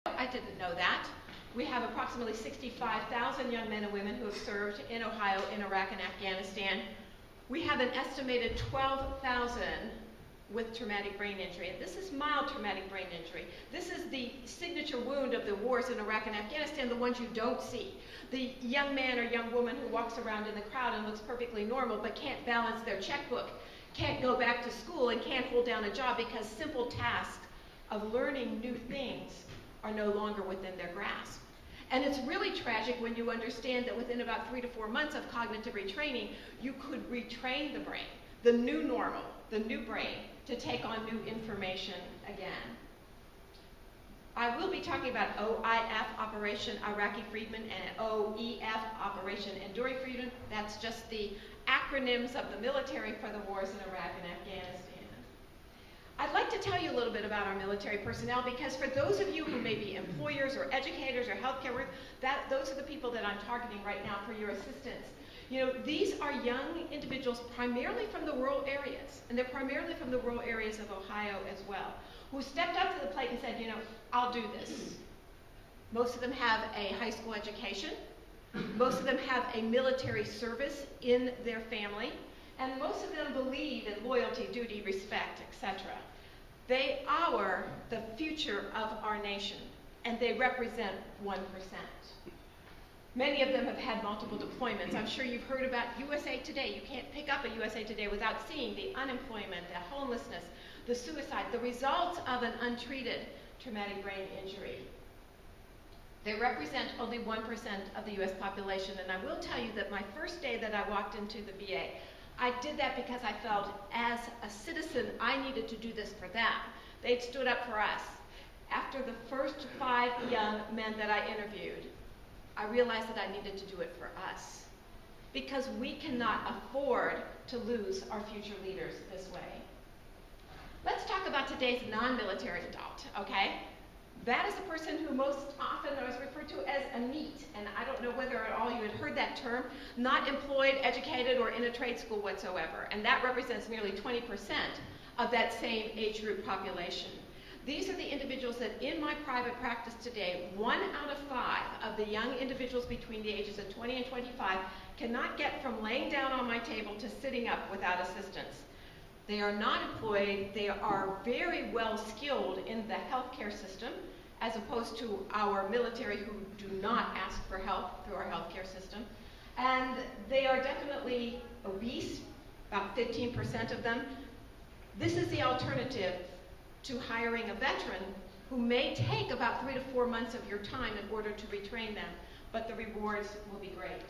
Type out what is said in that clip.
I didn't know that. We have approximately 65,000 young men and women who have served in Ohio, in Iraq, and Afghanistan. We have an estimated 12,000 with traumatic brain injury. And this is mild traumatic brain injury. This is the signature wound of the wars in Iraq and Afghanistan, the ones you don't see. The young man or young woman who walks around in the crowd and looks perfectly normal but can't balance their checkbook, can't go back to school, and can't hold down a job because simple tasks of learning new things are no longer within their grasp. And it's really tragic when you understand that within about 3 to 4 months of cognitive retraining, you could retrain the brain, the new normal, the new brain, to take on new information again. I will be talking about OIF, Operation Iraqi Freedmen, and OEF, Operation Enduring Freedom. That's just the acronyms of the military for the wars in Iraq and Afghanistan. I'd like to tell you a little bit about our military personnel, because for those of you who may be employers or educators or healthcare workers, those are the people that I'm targeting right now for your assistance. You know, these are young individuals primarily from the rural areas, and they're primarily from the rural areas of Ohio as well, who stepped up to the plate and said, you know, I'll do this. Most of them have a high school education. Most of them have a military service in their family. And most of them believe in loyalty, duty, respect, etc. They are the future of our nation, and they represent 1%. Many of them have had multiple deployments. I'm sure you've heard about USA Today. You can't pick up a USA Today without seeing the unemployment, the homelessness, the suicide, the results of an untreated traumatic brain injury. They represent only 1% of the US population, and I will tell you that my first day that I walked into the VA, I did that because I felt as a citizen I needed to do this for them. They'd stood up for us. After the first 5 young men that I interviewed, I realized that I needed to do it for us, because we cannot afford to lose our future leaders this way. Let's talk about today's non-military adult, okay? That is a person who most often is referred to as a NEET, and I don't know whether at all you had heard that term, not employed, educated, or in a trade school whatsoever, and that represents nearly 20% of that same age group population. These are the individuals that in my private practice today, 1 out of 5 of the young individuals between the ages of 20 and 25 cannot get from laying down on my table to sitting up without assistance. They are not employed, they are very well skilled in the healthcare system, as opposed to our military who do not ask for help through our healthcare system. And they are definitely obese, about 15% of them. This is the alternative to hiring a veteran who may take about 3 to 4 months of your time in order to retrain them, but the rewards will be great.